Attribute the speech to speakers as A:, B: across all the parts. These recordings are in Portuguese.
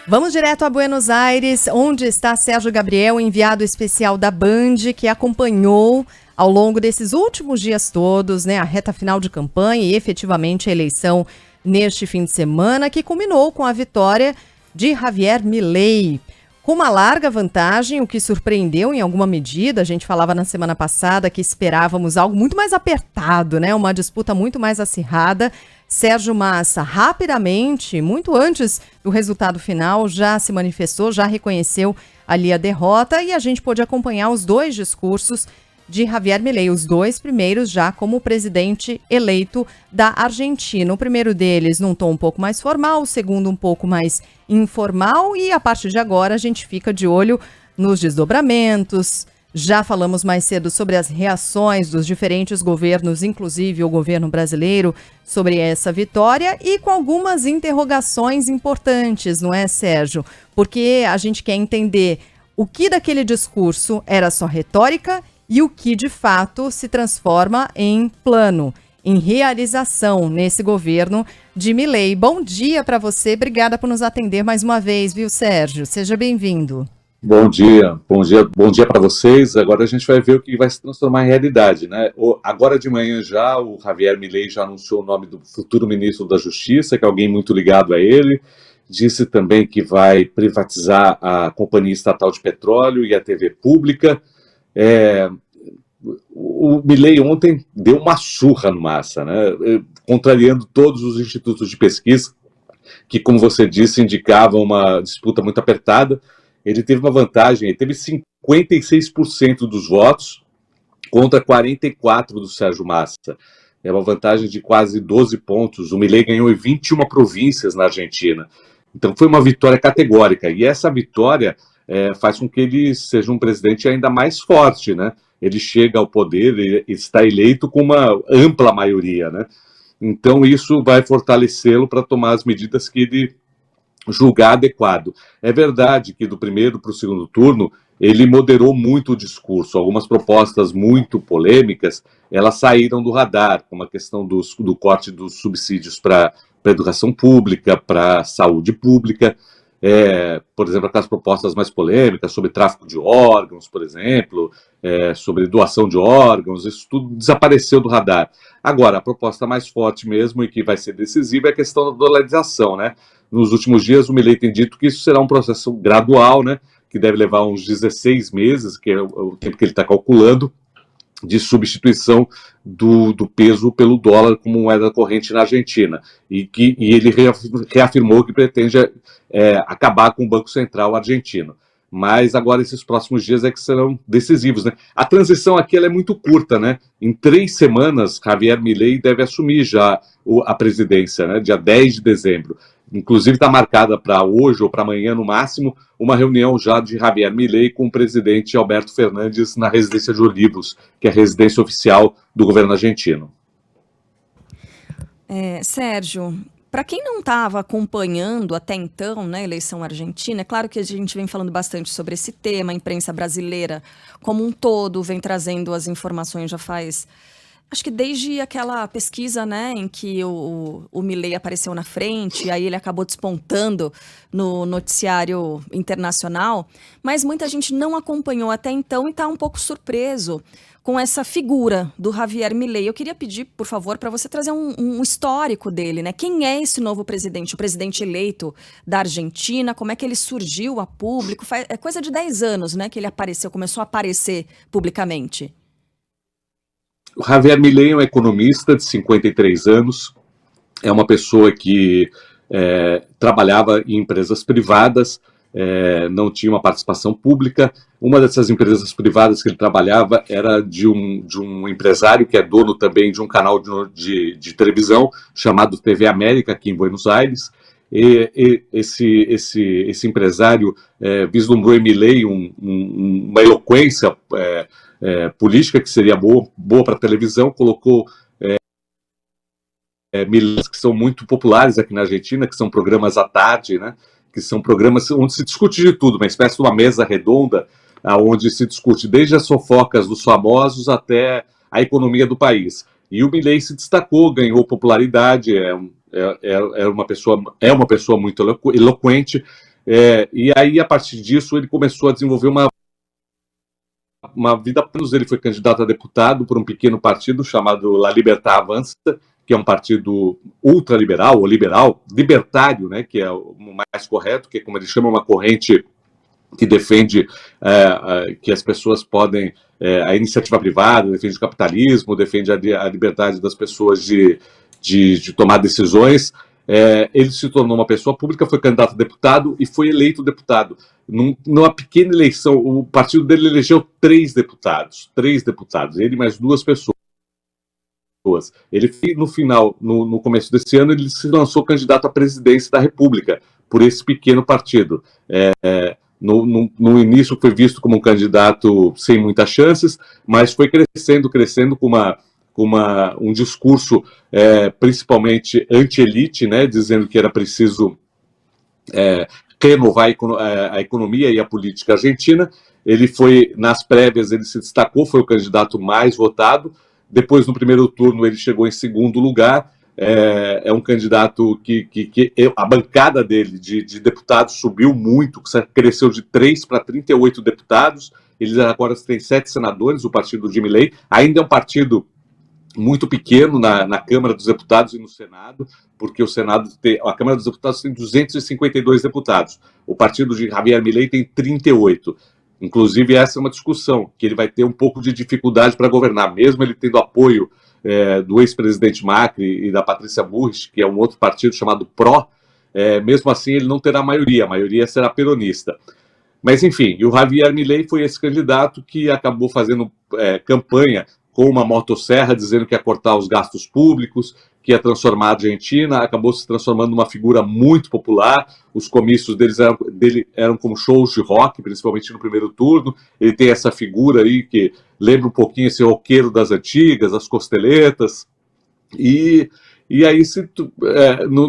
A: Vamos direto a Buenos Aires, onde está Sérgio Gabriel, enviado especial da Band, que acompanhou ao longo desses últimos dias todos, né, a reta final de campanha e efetivamente a eleição neste fim de semana, que culminou com a vitória de Javier Milei. Com uma larga vantagem, o que surpreendeu em alguma medida, a gente falava na semana passada que esperávamos algo muito mais apertado, né? Uma disputa muito mais acirrada. Sérgio Massa, rapidamente, muito antes do resultado final, já se manifestou, já reconheceu ali a derrota e a gente pôde acompanhar os dois discursos de Javier Milei, os dois primeiros já como presidente eleito da Argentina. O primeiro deles num tom um pouco mais formal, o segundo um pouco mais informal e a partir de agora a gente fica de olho nos desdobramentos. Já falamos mais cedo sobre as reações dos diferentes governos, inclusive o governo brasileiro, sobre essa vitória e com algumas interrogações importantes, não é, Sérgio? Porque a gente quer entender o que daquele discurso era só retórica e o que, de fato, se transforma em plano, em realização nesse governo de Milei. Bom dia para você, obrigada por nos atender mais uma vez, viu, Sérgio? Seja bem-vindo.
B: Bom dia para vocês. Agora a gente vai ver o que vai se transformar em realidade, né? Agora de manhã já, o Javier Milei já anunciou o nome do futuro ministro da Justiça, que é alguém muito ligado a ele. Disse também que vai privatizar a Companhia Estatal de Petróleo e a TV pública. O Milei ontem deu uma surra no Massa, né? Contrariando todos os institutos de pesquisa, que, como você disse, indicavam uma disputa muito apertada. Ele teve uma vantagem, ele teve 56% dos votos contra 44% do Sérgio Massa. É uma vantagem de quase 12 pontos. O Milei ganhou em 21 províncias na Argentina. Então foi uma vitória categórica. E essa vitória faz com que ele seja um presidente ainda mais forte, né? Ele chega ao poder, ele está eleito com uma ampla maioria, né? Então isso vai fortalecê-lo para tomar as medidas que ele julgar adequado. É verdade que do primeiro para o segundo turno ele moderou muito o discurso. Algumas propostas muito polêmicas, elas saíram do radar, como a questão do corte dos subsídios para a educação pública, para a saúde pública, por exemplo, aquelas propostas mais polêmicas sobre tráfico de órgãos, por exemplo, sobre doação de órgãos, isso tudo desapareceu do radar. Agora, a proposta mais forte mesmo e que vai ser decisiva é a questão da dolarização, né? Nos últimos dias, o Milei tem dito que isso será um processo gradual, né, que deve levar uns 16 meses, que é o tempo que ele está calculando, de substituição do peso pelo dólar como moeda corrente na Argentina. E ele reafirmou que pretende acabar com o Banco Central argentino. Mas agora esses próximos dias é que serão decisivos, né? A transição aqui ela é muito curta, né? Em 3 semanas, Javier Milei deve assumir já a presidência, né? Dia 10 de dezembro. Inclusive está marcada para hoje ou para amanhã, no máximo, uma reunião já de Javier Milei com o presidente Alberto Fernandes na residência de Olivos, que é a residência oficial do governo argentino.
C: Sérgio, para quem não estava acompanhando até então, né, a eleição argentina, é claro que a gente vem falando bastante sobre esse tema, a imprensa brasileira como um todo vem trazendo as informações já faz... Acho que desde aquela pesquisa, né, em que o Milei apareceu na frente, aí ele acabou despontando no noticiário internacional, mas muita gente não acompanhou até então e está um pouco surpreso com essa figura do Javier Milei. Eu queria pedir, por favor, para você trazer um histórico dele, né? Quem é esse novo presidente, o presidente eleito da Argentina? Como é que ele surgiu a público? É coisa de 10 anos, né, que ele começou a aparecer publicamente.
B: O Javier Milei é um economista de 53 anos, é uma pessoa que trabalhava em empresas privadas, não tinha uma participação pública. Uma dessas empresas privadas que ele trabalhava era de um empresário que é dono também de um canal de televisão chamado TV América, aqui em Buenos Aires. Esse empresário vislumbrou em Milei uma eloquência política que seria boa para a televisão, colocou milênios que são muito populares aqui na Argentina, que são programas à tarde, né, que são programas onde se discute de tudo, uma espécie de uma mesa redonda, onde se discute desde as fofocas dos famosos até a economia do país. E o Milei se destacou, ganhou popularidade, é uma pessoa muito eloquente, E aí, a partir disso, ele começou a desenvolver uma vida plena. Ele foi candidato a deputado por um pequeno partido chamado La Libertad Avança, que é um partido ultraliberal, ou liberal, libertário, né, que é o mais correto, que é, como ele chama, uma corrente que defende que as pessoas podem, a iniciativa privada, defende o capitalismo, defende a liberdade das pessoas de tomar decisões. Ele se tornou uma pessoa pública, foi candidato a deputado e foi eleito deputado. Numa pequena eleição, o partido dele elegeu 3 deputados, ele mais 2 pessoas. Ele, no final, no começo desse ano, ele se lançou candidato à presidência da República, por esse pequeno partido. No início foi visto como um candidato sem muitas chances, mas foi crescendo com um discurso principalmente anti-elite, né, dizendo que era preciso renovar a economia e a política argentina. Ele foi, nas prévias, ele se destacou, foi o candidato mais votado. Depois, no primeiro turno, ele chegou em segundo lugar. É um candidato que a bancada dele de deputados subiu muito, cresceu de 3 para 38 deputados. Eles agora têm 7 senadores, o partido de Milei. Ainda é um partido muito pequeno na Câmara dos Deputados e no Senado, porque a Câmara dos Deputados tem 252 deputados. O partido de Javier Milei tem 38. Inclusive, essa é uma discussão, que ele vai ter um pouco de dificuldade para governar, mesmo ele tendo apoio do ex-presidente Macri e da Patrícia Bullrich, que é um outro partido chamado PRO. Mesmo assim, ele não terá maioria, a maioria será peronista. Mas, enfim, e o Javier Milei foi esse candidato que acabou fazendo campanha com uma motosserra, dizendo que ia cortar os gastos públicos, que ia transformar a Argentina, acabou se transformando numa figura muito popular. Os comícios dele eram como shows de rock, principalmente no primeiro turno. Ele tem essa figura aí que lembra um pouquinho esse roqueiro das antigas, as costeletas. E aí,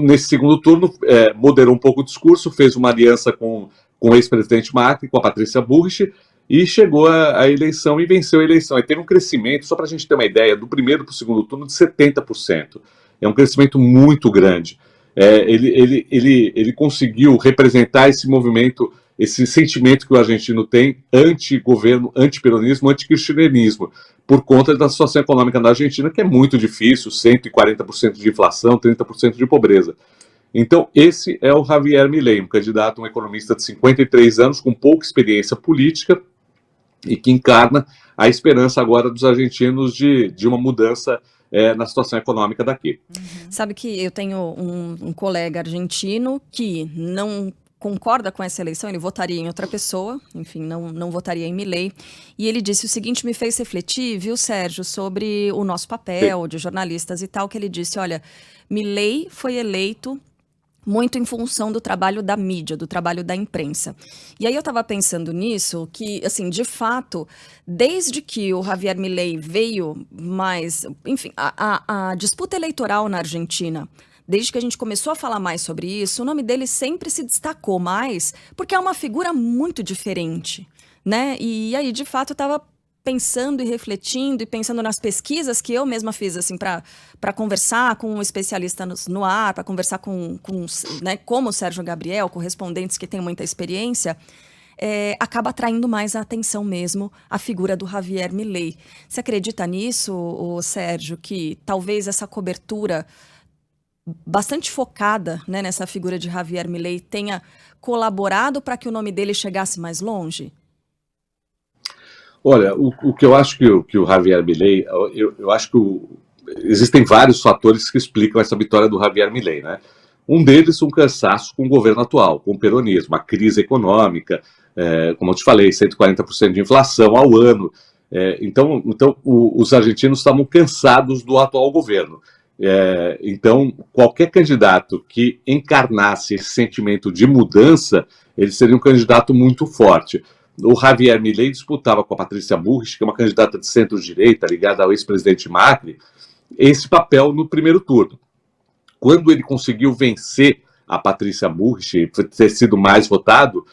B: nesse segundo turno, moderou um pouco o discurso, fez uma aliança com o ex-presidente Macri, com a Patrícia Bullrich, e chegou à eleição e venceu a eleição. E teve um crescimento, só para a gente ter uma ideia, do primeiro para o segundo turno de 70%. É um crescimento muito grande. Ele conseguiu representar esse movimento, esse sentimento que o argentino tem anti-governo, anti-peronismo, anti-kirchnerismo, por conta da situação econômica da Argentina, que é muito difícil, 140% de inflação, 30% de pobreza. Então, esse é o Javier Milei, um candidato, um economista de 53 anos, com pouca experiência política, e que encarna a esperança agora dos argentinos de uma mudança na situação econômica daqui.
C: Sabe que eu tenho um colega argentino que não concorda com essa eleição, ele votaria em outra pessoa, enfim, não votaria em Milei, e ele disse o seguinte, me fez refletir, viu, Sérgio, sobre o nosso papel de jornalistas e tal, que ele disse, olha, Milei foi eleito muito em função do trabalho da mídia, do trabalho da imprensa. E aí eu estava pensando nisso, que, assim, de fato, desde que o Javier Milei veio mais... Enfim, a disputa eleitoral na Argentina, desde que a gente começou a falar mais sobre isso, o nome dele sempre se destacou mais, porque é uma figura muito diferente, né? E aí, de fato, eu estava pensando e refletindo e pensando nas pesquisas que eu mesma fiz, assim, para conversar com um especialista no ar, para conversar né, como o Sérgio Gabriel, correspondentes que têm muita experiência, acaba atraindo mais a atenção mesmo a figura do Javier Milei. Você acredita nisso, Sérgio, que talvez essa cobertura bastante focada, né, nessa figura de Javier Milei tenha colaborado para que o nome dele chegasse mais longe?
B: Olha, o que eu acho que o Javier Milei, eu acho que existem vários fatores que explicam essa vitória do Javier Milei, né? Um deles, um cansaço com o governo atual, com o peronismo, a crise econômica, como eu te falei, 140% de inflação ao ano. Então os argentinos estavam cansados do atual governo. Então, qualquer candidato que encarnasse esse sentimento de mudança, ele seria um candidato muito forte. O Javier Milei disputava com a Patrícia Bullrich, que é uma candidata de centro-direita, ligada ao ex-presidente Macri, esse papel no primeiro turno. Quando ele conseguiu vencer a Patrícia Bullrich, ter sido mais votado,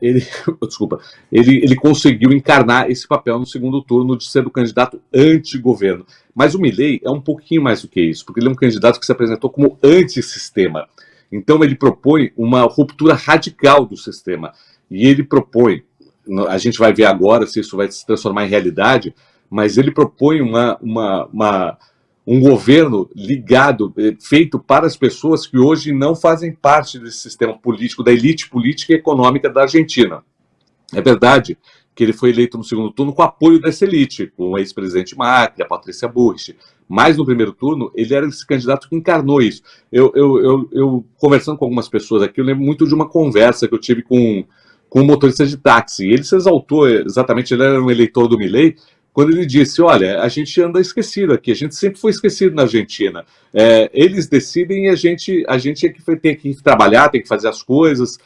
B: ele conseguiu encarnar esse papel no segundo turno de ser o candidato anti-governo. Mas o Milei é um pouquinho mais do que isso, porque ele é um candidato que se apresentou como antissistema. Então ele propõe uma ruptura radical do sistema. E ele propõe, a gente vai ver agora se isso vai se transformar em realidade, mas ele propõe um governo ligado, feito para as pessoas que hoje não fazem parte desse sistema político, da elite política e econômica da Argentina. É verdade que ele foi eleito no segundo turno com apoio dessa elite, com o ex-presidente Macri, a Patrícia Bullrich. Mas no primeiro turno, ele era esse candidato que encarnou isso. Eu conversando com algumas pessoas aqui, eu lembro muito de uma conversa que eu tive com um motorista de táxi. Ele se exaltou, exatamente, ele era um eleitor do Milei, quando ele disse, olha, a gente anda esquecido aqui, a gente sempre foi esquecido na Argentina. Eles decidem e a gente é que tem que trabalhar, tem que fazer as coisas,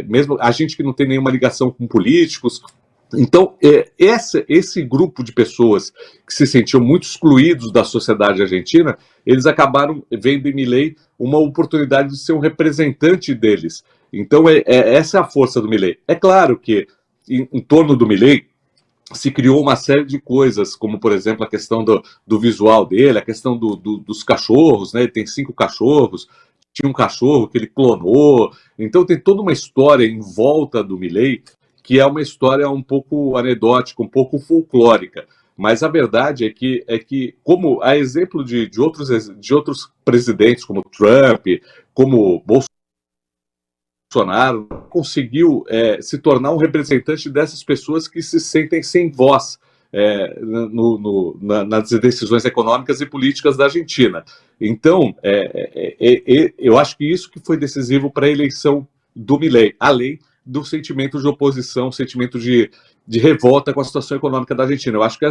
B: mesmo a gente que não tem nenhuma ligação com políticos. Então, esse grupo de pessoas que se sentiam muito excluídos da sociedade argentina, eles acabaram vendo em Milei uma oportunidade de ser um representante deles. Então, essa é a força do Milei. É claro que, em torno do Milei, se criou uma série de coisas, como, por exemplo, a questão do visual dele, a questão dos cachorros, né? Ele tem 5 cachorros, tinha um cachorro que ele clonou. Então, tem toda uma história em volta do Milei, que é uma história um pouco anedótica, um pouco folclórica. Mas a verdade é que como a exemplo de outros presidentes, como Trump, como Bolsonaro, conseguiu se tornar um representante dessas pessoas que se sentem sem voz nas decisões econômicas e políticas da Argentina. Então, eu acho que isso que foi decisivo para a eleição do Milei, além do sentimento de oposição, sentimento de revolta com a situação econômica da Argentina. Eu acho que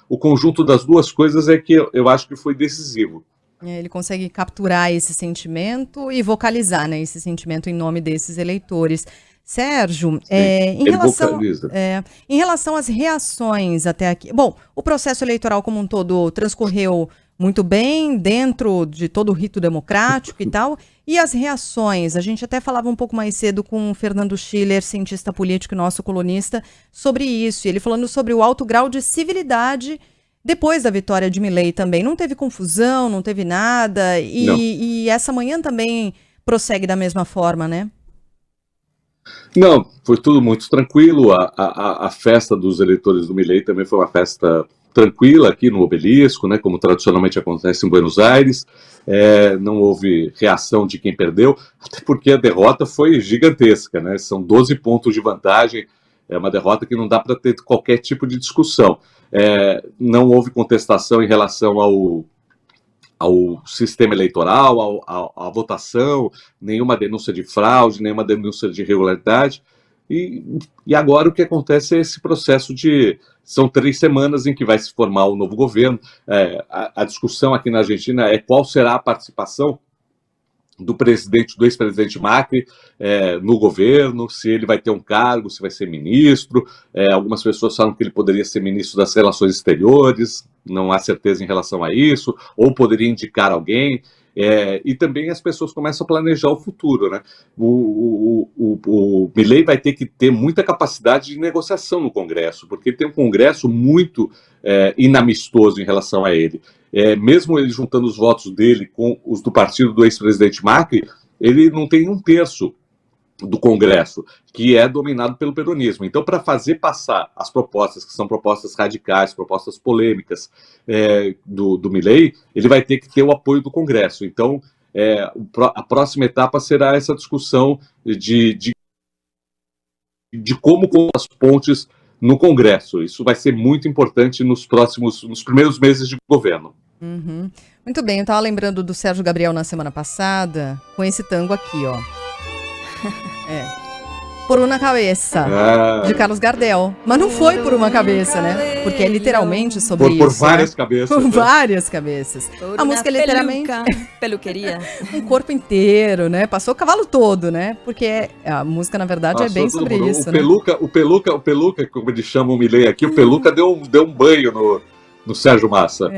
B: o conjunto das duas coisas é que eu acho que foi decisivo.
A: Ele consegue capturar esse sentimento e vocalizar, né, esse sentimento em nome desses eleitores. Sérgio, em relação às reações até aqui... Bom, o processo eleitoral como um todo transcorreu muito bem, dentro de todo o rito democrático e tal. E as reações? A gente até falava um pouco mais cedo com o Fernando Schiller, cientista político e nosso colunista, sobre isso. E ele falando sobre o alto grau de civilidade depois da vitória de Milei também. Não teve confusão, não teve nada. E essa manhã também prossegue da mesma forma, né?
B: Não, foi tudo muito tranquilo. A festa dos eleitores do Milei também foi uma festa tranquila aqui no Obelisco, né, como tradicionalmente acontece em Buenos Aires. Não houve reação de quem perdeu, até porque a derrota foi gigantesca, né? São 12 pontos de vantagem, é uma derrota que não dá para ter qualquer tipo de discussão. Não houve contestação em relação ao sistema eleitoral, à votação, nenhuma denúncia de fraude, nenhuma denúncia de irregularidade. E agora o que acontece é esse processo são 3 semanas em que vai se formar o novo governo. A discussão aqui na Argentina é qual será a participação do ex-presidente Macri no governo, se ele vai ter um cargo, se vai ser ministro. Algumas pessoas falam que ele poderia ser ministro das Relações Exteriores, não há certeza em relação a isso, ou poderia indicar alguém. E também as pessoas começam a planejar o futuro, né? O Milei vai ter que ter muita capacidade de negociação no Congresso, porque tem um Congresso muito inamistoso em relação a ele. Mesmo ele juntando os votos dele com os do partido do ex-presidente Macri, ele não tem 1/3 do Congresso, que é dominado pelo peronismo. Então, para fazer passar as propostas, que são propostas radicais, propostas polêmicas do Milei, ele vai ter que ter o apoio do Congresso. Então, a próxima etapa será essa discussão de como com as pontes no Congresso. Isso vai ser muito importante nos primeiros meses de governo.
A: Uhum. Muito bem, eu estava lembrando do Sérgio Gabriel na semana passada, com esse tango aqui, ó. Por uma cabeça, de Carlos Gardel. Mas não foi por uma cabeça, né? Porque é literalmente sobre isso.
B: Por várias cabeças.
A: Por várias cabeças. A música é literalmente...
C: Peluqueria.
A: Um corpo inteiro, né? Passou o cavalo todo, né? Porque a música, na verdade, é bem sobre isso, né?
B: O Peluca, como eles chamam o Milei aqui, o Peluca deu um banho no Sérgio Massa.